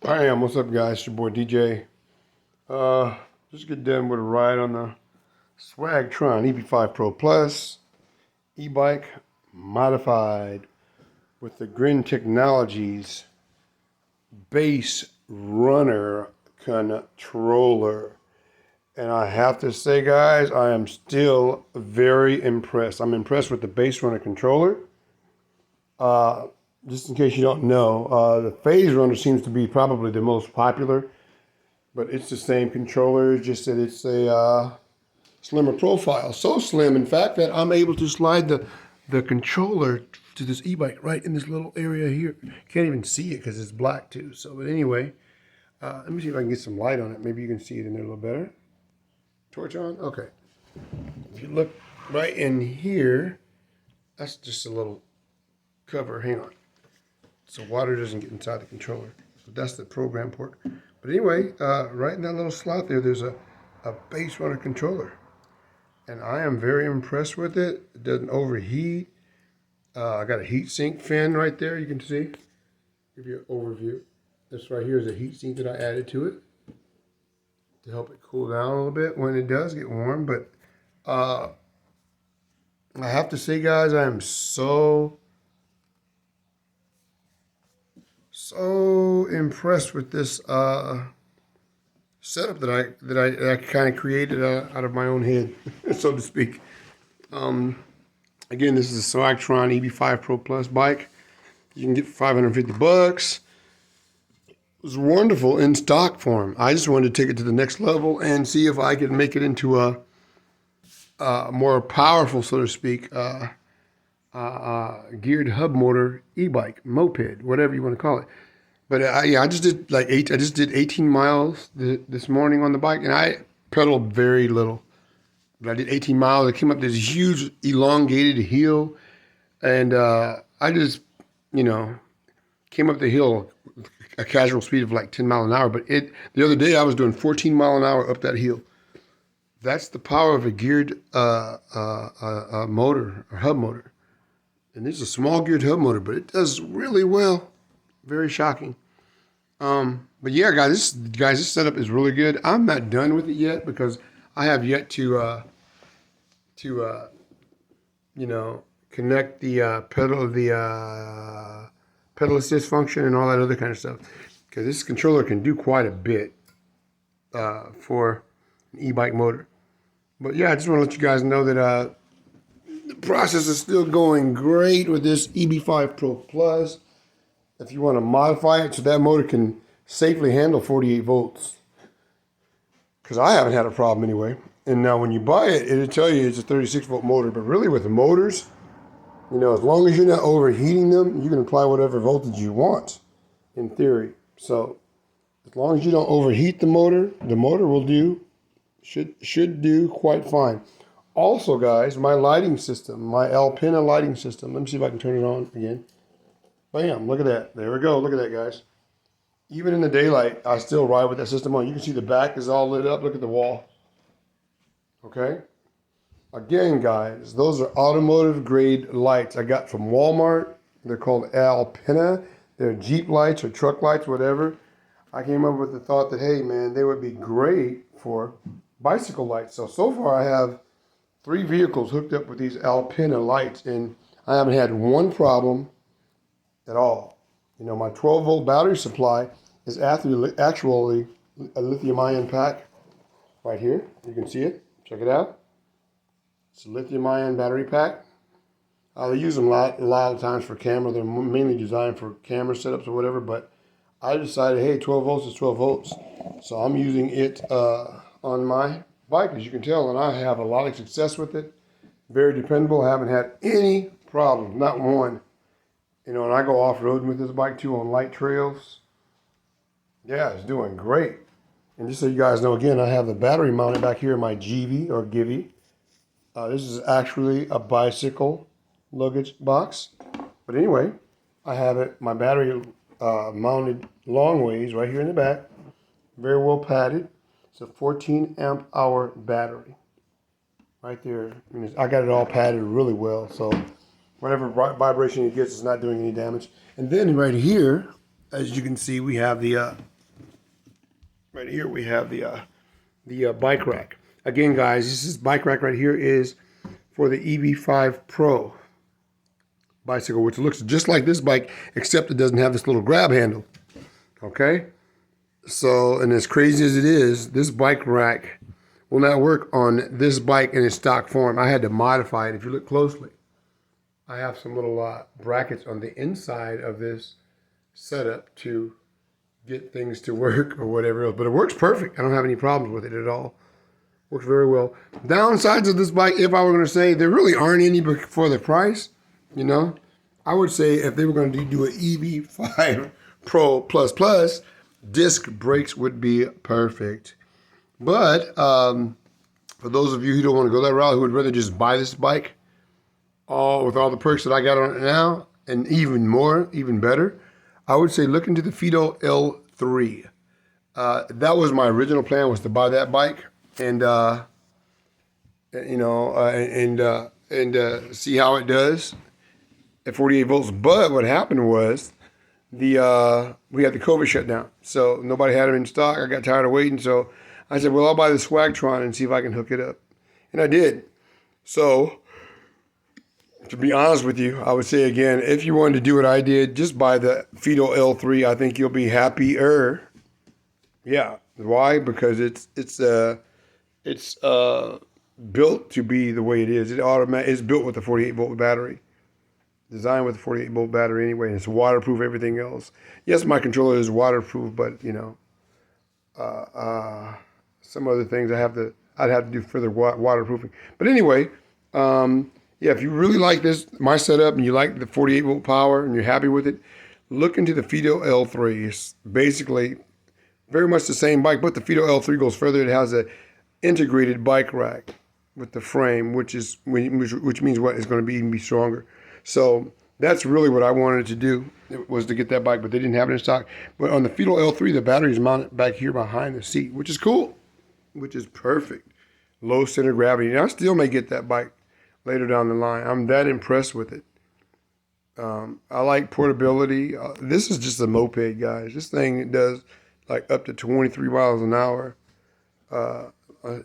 Bam, what's up guys? It's your boy DJ. Just get done with a ride on the Swagtron Eb5 Pro Plus e-bike modified with the Grin Technologies Base Runner controller. And I have to say guys, I am still very impressed. I'm impressed with the Base Runner controller. Just in case you don't know, the Phase Runner seems to be probably the most popular, but it's the same controller, just that it's a slimmer profile. So slim, in fact, that I'm able to slide the controller to this e-bike right in this little area here. Can't even see it because it's black too. So, but anyway, let me see if I can get some light on it. Maybe you can see it in there a little better. Torch on? Okay. If you look right in here, that's just a little cover. Hang on. So water doesn't get inside the controller. So that's the program port. But anyway, right in that little slot there, there's a Base Runner controller. And I am very impressed with it. It doesn't overheat. I got a heat sink fin right there, you can see. Give you an overview. This right here is a heat sink that I added to it to help it cool down a little bit when it does get warm. But I have to say, guys, I am so impressed with this setup that I kind of created out of my own head, so to speak. Again, this is a Swagtron Eb5 Pro Plus bike. You can get for 550 bucks. It was wonderful in stock form. I just wanted to take it to the next level and see if I could make it into a more powerful, so to speak, geared hub motor e-bike, moped, whatever you want to call it. But yeah, I just did 18 miles this morning on the bike, and I pedaled very little. But I did 18 miles. I came up this huge elongated hill, and I just, came up the hill with a casual speed of like 10 miles an hour. But the other day I was doing 14 miles an hour up that hill. That's the power of a geared motor or hub motor. And this is a small geared hub motor, but it does really well. Very shocking. But yeah, guys, this setup is really good. I'm not done with it yet because I have yet to connect the pedal assist function and all that other kind of stuff. Because this controller can do quite a bit for an e-bike motor. But yeah, I just want to let you guys know that the process is still going great with this Eb5 Pro Plus. If you want to modify it so that motor can safely handle 48 volts. Because I haven't had a problem anyway. And now when you buy it, it'll tell you it's a 36 volt motor. But really with the motors, as long as you're not overheating them, you can apply whatever voltage you want, in theory. So as long as you don't overheat the motor will should do quite fine. Also, guys, my lighting system, my Alpina lighting system. Let me see if I can turn it on again. Bam, look at that. There we go. Look at that, guys. Even in the daylight, I still ride with that system on. You can see the back is all lit up. Look at the wall. Okay? Again, guys, those are automotive grade lights I got from Walmart. They're called Alpina. They're Jeep lights or truck lights, whatever. I came up with the thought that, hey, man, they would be great for bicycle lights. So far I have 3 vehicles hooked up with these Alpina lights, and I haven't had one problem at all. My 12 volt battery supply is actually a lithium ion pack right here. You can see it. Check it out. It's a lithium ion battery pack. They use them a lot of times for camera. They're mainly designed for camera setups or whatever, but I decided, hey, 12 volts is 12 volts. So I'm using it on my bike, as you can tell, and I have a lot of success with it. Very dependable. I haven't had any problems, not one. And I go off-roading with this bike too on light trails. Yeah, it's doing great. And just so you guys know, again, I have the battery mounted back here in my Givy or Givy. This is actually a bicycle luggage box. But anyway, I have my battery mounted long ways right here in the back. Very well padded. It's a 14 amp hour battery. Right there. I got it all padded really well. So whatever vibration it gets, it's not doing any damage. And then right here, as you can see, we have the Right here we have the bike rack. Again, guys, this bike rack right here is for the Eb5 Pro bicycle, which looks just like this bike, except it doesn't have this little grab handle. Okay? So, and as crazy as it is, this bike rack will not work on this bike in its stock form. I had to modify it. If you look closely, I have some little brackets on the inside of this setup to get things to work or whatever else. But it works perfect. I don't have any problems with it at all. Works very well. Downsides of this bike, if I were going to say, there really aren't any for the price. You know, I would say if they were going to do an Eb5 Pro Plus, disc brakes would be perfect. But for those of you who don't want to go that route, who would rather just buy this bike, with all the perks that I got on it now, and even more, even better, I would say look into the Fido L3. That was my original plan, was to buy that bike and see how it does at 48 volts. But what happened was we had the COVID shutdown, so nobody had them in stock. I got tired of waiting, so I said, well, I'll buy the Swagtron and see if I can hook it up, and I did. So, to be honest with you, I would say again, if you wanted to do what I did, just buy the Fido L3. I think you'll be happier. Yeah. Why? Because it's built to be the way it is. It's built with a 48 volt battery. Designed with a 48 volt battery anyway, and it's waterproof, everything else. Yes, my controller is waterproof, but you know, some other things I'd have to do further waterproofing. But anyway, yeah, if you really like my setup, and you like the 48 volt power and you're happy with it, look into the Fido L3. It's basically very much the same bike, but the Fido L3 goes further. It has a integrated bike rack with the frame, which means what is going to be even stronger. So that's really what I wanted to do, was to get that bike, but they didn't have it in stock. But on the Fido L3, the battery is mounted back here behind the seat, which is cool, which is perfect. Low center of gravity. And I still may get that bike later down the line. I'm that impressed with it. I like portability. This is just a moped, guys. This thing does like up to 23 miles an hour.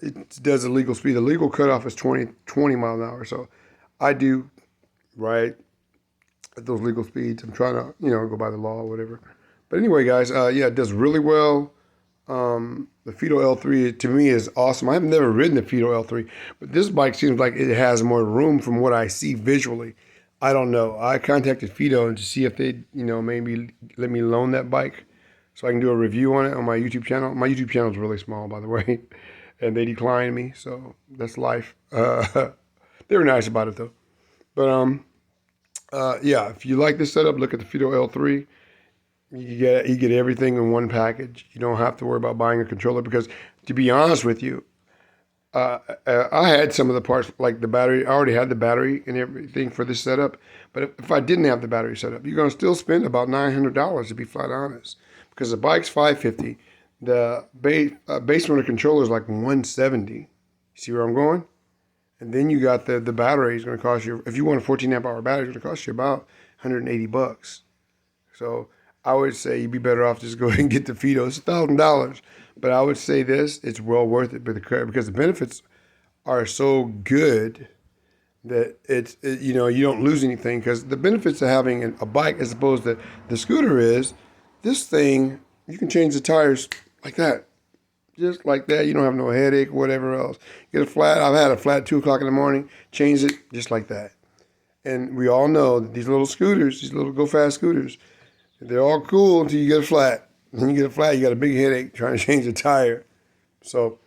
It does a legal speed. The legal cutoff is 20 miles an hour. So I do right at those legal speeds. I'm trying to, go by the law or whatever. But anyway, guys, yeah, it does really well. The Fido L3 to me is awesome. I've never ridden the Fido L3, but this bike seems like it has more room from what I see visually. I don't know. I contacted Fido to see if they'd, maybe let me loan that bike so I can do a review on it on my YouTube channel. My YouTube channel is really small, by the way, and they declined me, so that's life. They were nice about it though. But yeah, if you like this setup, look at the Fido L3. You get everything in one package. You don't have to worry about buying a controller because, to be honest with you, I had some of the parts, like the battery. I already had the battery and everything for this setup. But if I didn't have the battery set up, you're going to still spend about $900, to be flat honest, because the bike's $550. The base runner controller is like $170. See where I'm going? And then you got the battery is going to cost you, if you want a 14 amp hour battery, it's going to cost you about $180. So I would say you'd be better off just go ahead and get the Fido. It's $1,000. But I would say it's well worth it because the benefits are so good that you don't lose anything. Because the benefits of having a bike as opposed to the scooter is, this thing, you can change the tires like that. Just like that. You don't have no headache or whatever else. Get a flat. I've had a flat 2 o'clock in the morning. Change it just like that. And we all know that these little scooters, these little go-fast scooters, they're all cool until you get a flat. When you get a flat, you got a big headache trying to change the tire. So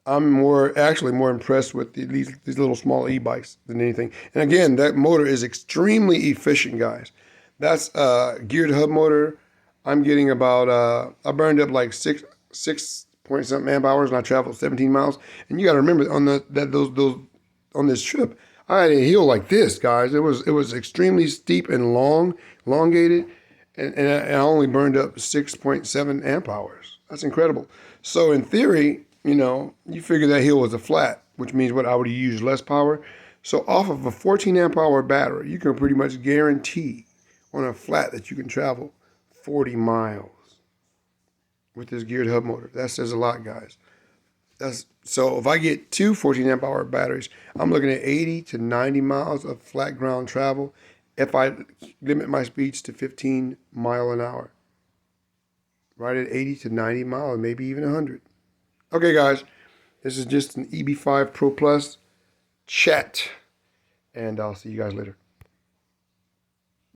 I'm actually more impressed with these little small e-bikes than anything. And again, that motor is extremely efficient, guys. That's a geared hub motor. I'm getting about, I burned up like 6 point something amp hours, and I traveled 17 miles. And you got to remember on on this trip, I had a hill like this, guys. It was extremely steep and elongated. And I only burned up 6.7 amp hours. That's incredible. So in theory, you figure that hill was a flat, which means what I would use less power. So off of a 14 amp hour battery, you can pretty much guarantee on a flat that you can travel 40 miles. with this geared hub motor. That says a lot, guys. So if I get two 14 amp hour batteries, I'm looking at 80 to 90 miles of flat ground travel if I limit my speeds to 15 mile an hour. Right at 80 to 90 miles, maybe even 100. Okay, guys, this is just an Eb5 Pro Plus chat, and I'll see you guys later.